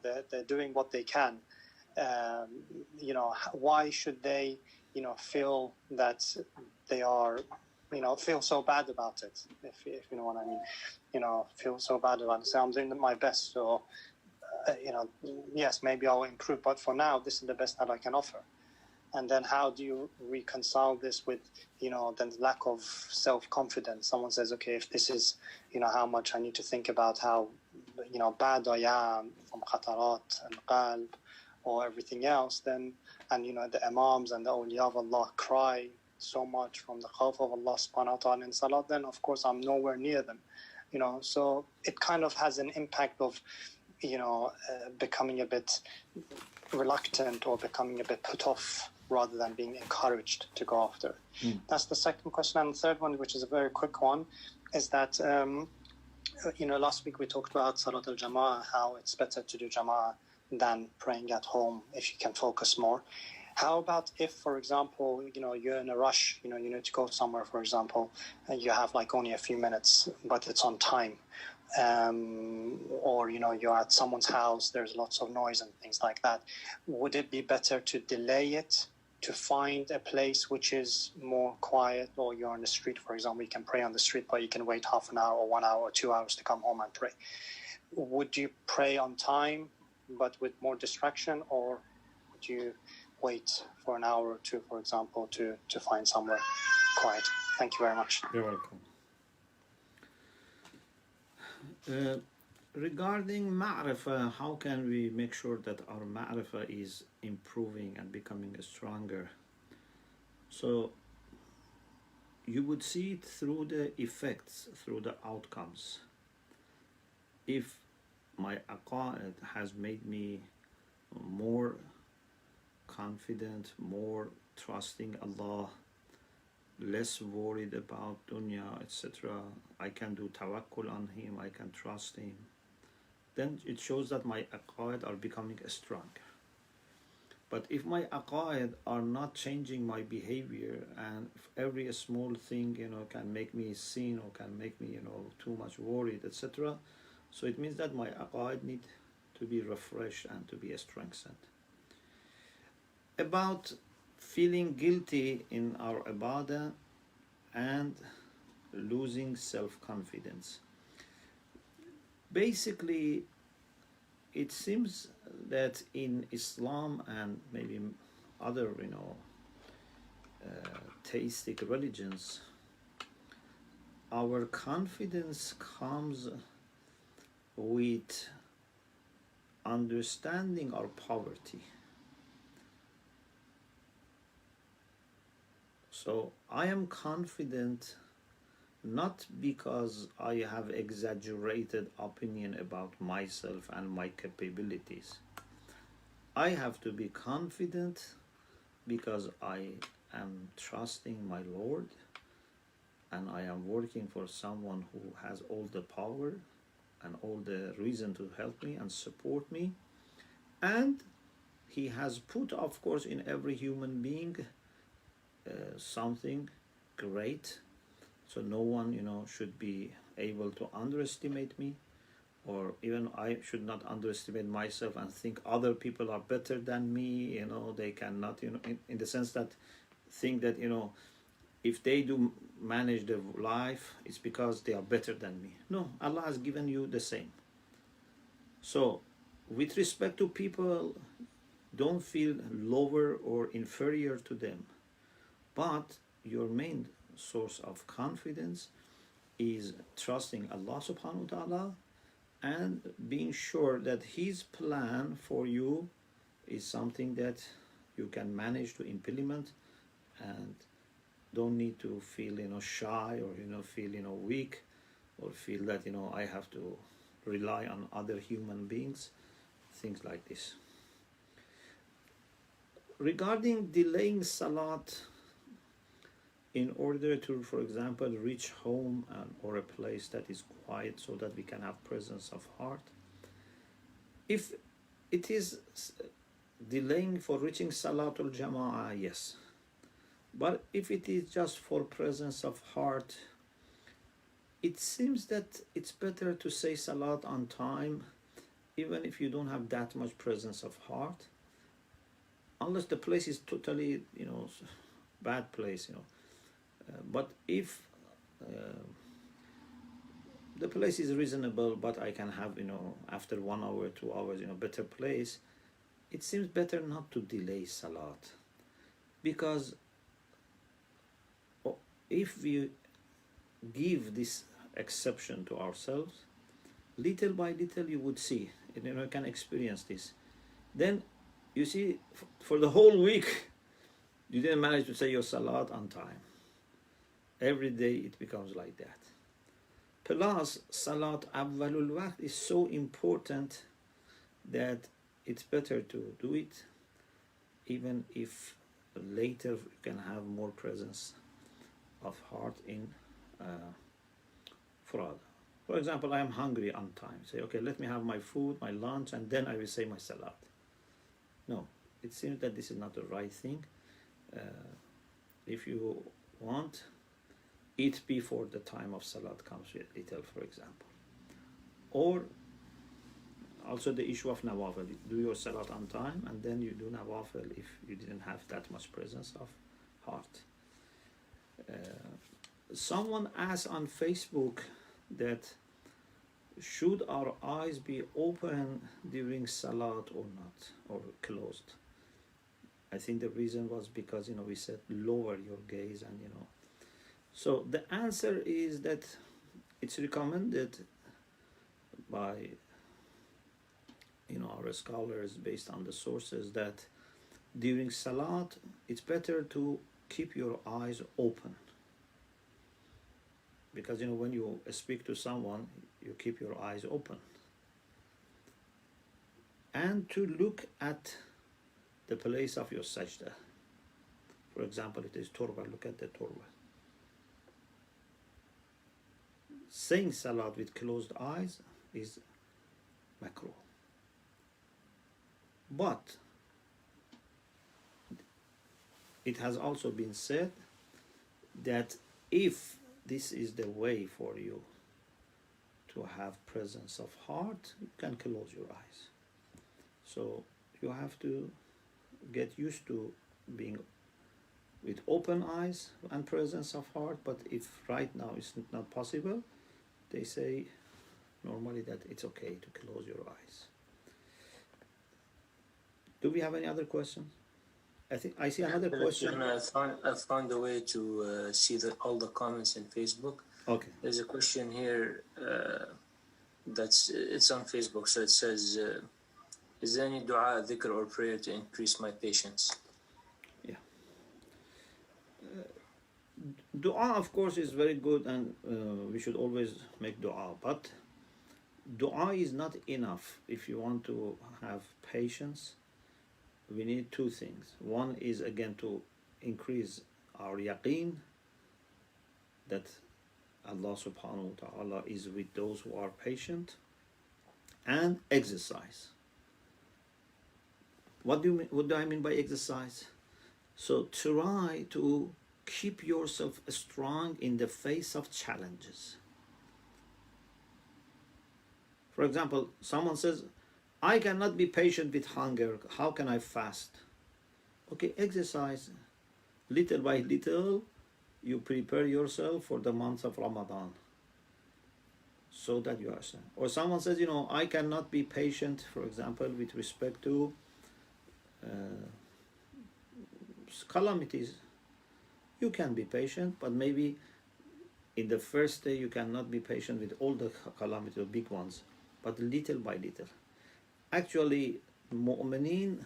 they're doing what they can. Why should they, feel that they are, feel so bad about it, if you know what I mean, feel so bad about it. So I'm doing my best. So, yes, maybe I'll improve, but for now, this is the best that I can offer. And then how do you reconcile this with, the lack of self-confidence? Someone says, okay, if this is, how much I need to think about how, bad I am from khatarat and qalb or everything else, then, and, the imams and the awliya of Allah cry so much from the khawf of Allah subhanahu wa ta'ala in salat, then of course I'm nowhere near them, so it kind of has an impact of, becoming a bit reluctant or becoming a bit put off rather than being encouraged to go after. That's the second question. And the third one, which is a very quick one, is that, last week we talked about Salat al-Jama'ah, how it's better to do Jama'ah than praying at home if you can focus more. How about if, for example, you're in a rush, you need to go somewhere, for example, and you have like only a few minutes, but it's on time. Or you're at someone's house, there's lots of noise and things like that. Would it be better to delay it, to find a place which is more quiet? Or you're on the street, for example, you can pray on the street, but you can wait half an hour or 1 hour or 2 hours to come home and pray. Would you pray on time but with more distraction, or would you wait for an hour or two, for example, to find somewhere quiet? Thank you very much. You're welcome. Regarding ma'rifah, how can we make sure that our ma'rifah is improving and becoming stronger? So you would see it through the effects, through the outcomes. If my aqa'id has made me more confident, more trusting Allah, less worried about dunya, etc., I can do tawakkul on Him, I can trust Him, then it shows that my aqa'id are becoming stronger. But if my aqa'id are not changing my behavior, and if every small thing, can make me sin or can make me, too much worried, etc., so it means that my aqa'id need to be refreshed and to be strengthened. About feeling guilty in our ibadah and losing self-confidence. Basically, it seems that in Islam and maybe other, theistic religions, our confidence comes with understanding our poverty. So I am confident not because I have exaggerated opinion about myself and my capabilities. I have to be confident because I am trusting my Lord, and I am working for someone who has all the power and all the reason to help me and support me. And He has put, of course, in every human being something great. So no one, should be able to underestimate me, or even I should not underestimate myself and think other people are better than me. They cannot, in the sense that think that, if they do manage their life, it's because they are better than me. No, Allah has given you the same. So with respect to people, don't feel lower or inferior to them. But your main source of confidence is trusting Allah subhanahu wa ta'ala and being sure that His plan for you is something that you can manage to implement, and don't need to feel shy or feel weak, or feel that I have to rely on other human beings, things like this. Regarding delaying salat in order to, for example, reach home or a place that is quiet so that we can have presence of heart, if it is delaying for reaching Salatul Jama'ah, yes. But if it is just for presence of heart, it seems that it's better to say Salat on time even if you don't have that much presence of heart, unless the place is totally, bad place, but if the place is reasonable, but I can have, after 1 hour, 2 hours, better place, it seems better not to delay Salat. Because if we give this exception to ourselves, little by little you would see, you can experience this. Then you see, for the whole week, you didn't manage to say your Salat on time. Every day it becomes like that. Plus, Salat Awwalul Waqt is so important that it's better to do it, even if later you can have more presence of heart in Farad. For example, I am hungry on time. Say, okay, let me have my food, my lunch, and then I will say my Salat. No, it seems that this is not the right thing. If you want, eat before the time of Salat comes with little, for example. Or also the issue of Nawafil. Do your Salat on time, and then you do Nawafil if you didn't have that much presence of heart. Someone asked on Facebook that should our eyes be open during Salat or not, or closed? I think the reason was because, we said lower your gaze and, So the answer is that it's recommended by, our scholars based on the sources that during Salat, it's better to keep your eyes open. Because, when you speak to someone, you keep your eyes open. And to look at the place of your sajda. For example, it is turba, look at the turba. Saying Salat with closed eyes is makruh. But it has also been said that if this is the way for you to have presence of heart, you can close your eyes. So you have to get used to being with open eyes and presence of heart, but if right now it's not possible, they say normally that it's okay to close your eyes. Do we have any other questions? I think I see another question. I found a way to see all the comments in Facebook. Okay. There's a question here it's on Facebook. So it says, is there any dua, dhikr or prayer to increase my patience? Yeah. Dua, of course, is very good, and we should always make dua. But dua is not enough. If you want to have patience, we need two things. One is, again, to increase our yaqeen that Allah subhanahu wa ta'ala is with those who are patient, and exercise. What do I mean by exercise? So try to keep yourself strong in the face of challenges. For example, someone says, I cannot be patient with hunger. How can I fast? Okay, exercise. Little by little, you prepare yourself for the month of Ramadan, so that you are saying. Or someone says, I cannot be patient, for example, with respect to calamities. You can be patient, but maybe in the first day you cannot be patient with all the calamities, the big ones, but little by little. Actually, mu'mineen,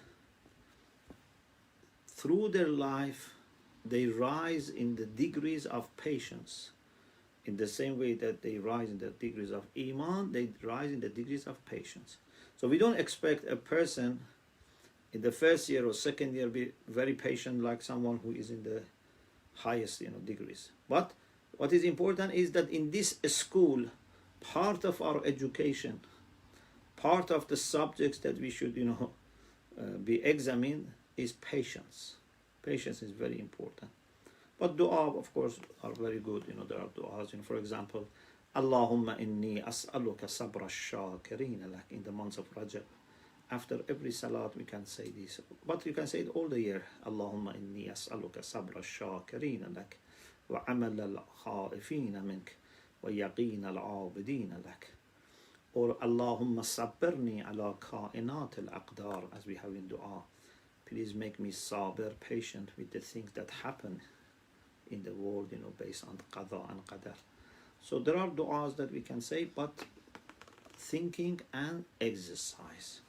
through their life, they rise in the degrees of patience. In the same way that they rise in the degrees of iman, they rise in the degrees of patience. So we don't expect a person in the first year or second year be very patient like someone who is in the highest degrees. But what is important is that in this school, part of our education, part of the subjects that we should be examined is patience. Patience is very important. But dua, of course, are very good. There are du'as. For example, Allahumma inni as'aluka sabra shakirin, like in the months of Rajab. After every salat we can say this, but you can say it all the year. Allahumma inni as'aluka sabra shakirin, like wa amal al-khaifina mink wa yaqeen al-abidina, like, or Allahumma sabirni ala kainat al-aqdar, as we have in dua. Please make me sabir, patient with the things that happen in the world, based on qada and qadar. So there are du'as that we can say, but thinking and exercise.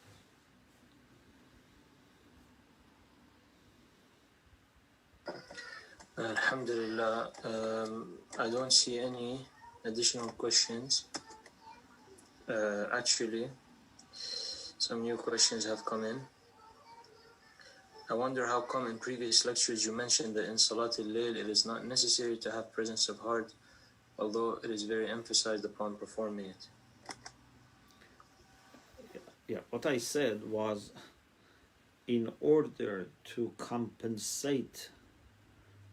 Alhamdulillah. I don't see any additional questions. Actually, some new questions have come in. I wonder how come in previous lectures you mentioned that in Salat al-Layl it is not necessary to have presence of heart, although it is very emphasized upon performing it. Yeah, what I said was, in order to compensate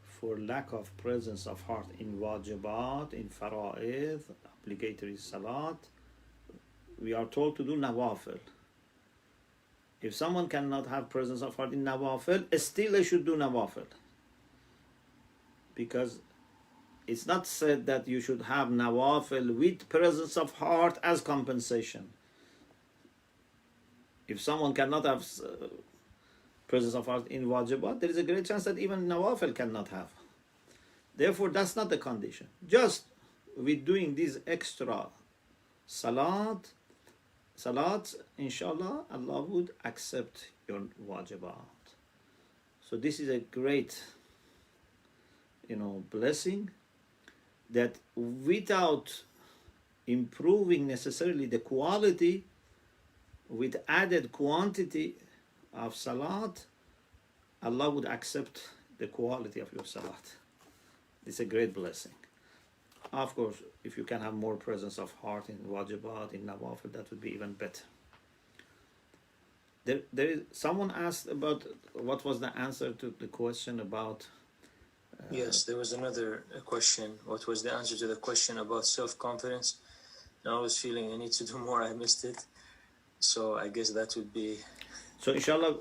for lack of presence of heart in wajibat, in fara'id, obligatory salat, we are told to do nawafil. If someone cannot have presence of heart in nawafil, still they should do nawafil. Because it's not said that you should have nawafil with presence of heart as compensation. If someone cannot have presence of heart in wajibat, there is a great chance that even nawafil cannot have. Therefore, that's not the condition. Just with doing these extra salats, inshallah, Allah would accept your wajibat. So this is a great, blessing, that without improving necessarily the quality, with added quantity of salat, Allah would accept the quality of your salat. It's a great blessing. Of course, if you can have more presence of heart in wajibat, in nawafil, that would be even better. There is someone asked about what was the answer to the question about. Yes, there was another question. What was the answer to the question about self-confidence? And I was feeling I need to do more. I missed it. So I guess that would be. So inshallah,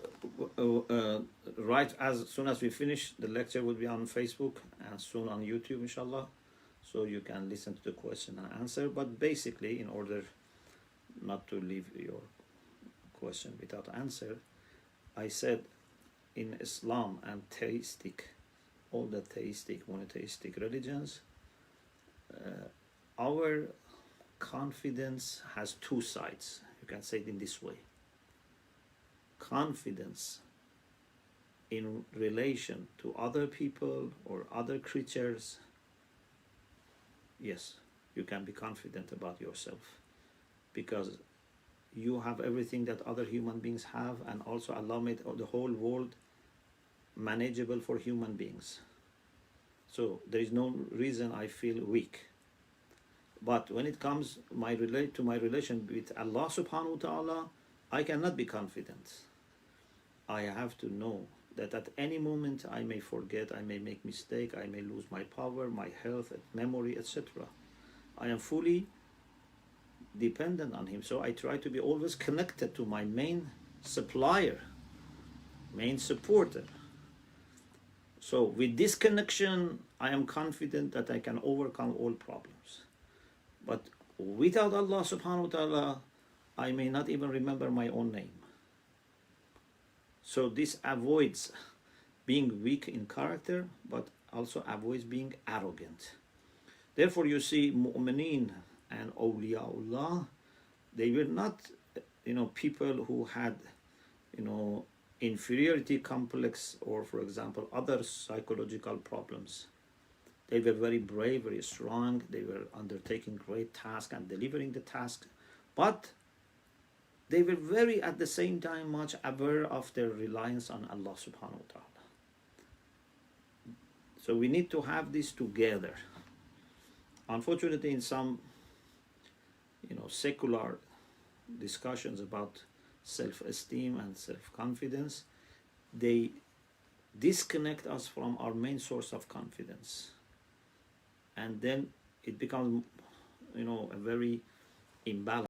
right as soon as we finish, the lecture will be on Facebook and soon on YouTube, inshallah. So you can listen to the question and answer. But basically, in order not to leave your question without answer, I said in Islam and all the theistic, monotheistic religions, our confidence has two sides. You can say it in this way. Confidence in relation to other people or other creatures. Yes, you can be confident about yourself because you have everything that other human beings have, and also Allah made the whole world manageable for human beings. So there is no reason I feel weak. But when it comes to my relation with Allah subhanahu wa ta'ala, I cannot be confident. I have to know that at any moment I may forget, I may make mistake, I may lose my power, my health, memory, etc. I am fully dependent on Him. So I try to be always connected to my main supplier, main supporter. So with this connection, I am confident that I can overcome all problems. But without Allah subhanahu wa ta'ala, I may not even remember my own name. So this avoids being weak in character, but also avoids being arrogant. Therefore, you see mu'mineen and awliyaullah, they were not, people who had, inferiority complex or, for example, other psychological problems. They were very brave, very strong. They were undertaking great tasks and delivering the task. But they were very, at the same time, much aware of their reliance on Allah subhanahu wa ta'ala. So we need to have this together. Unfortunately, in some, secular discussions about self-esteem and self-confidence, they disconnect us from our main source of confidence. And then it becomes a very imbalanced.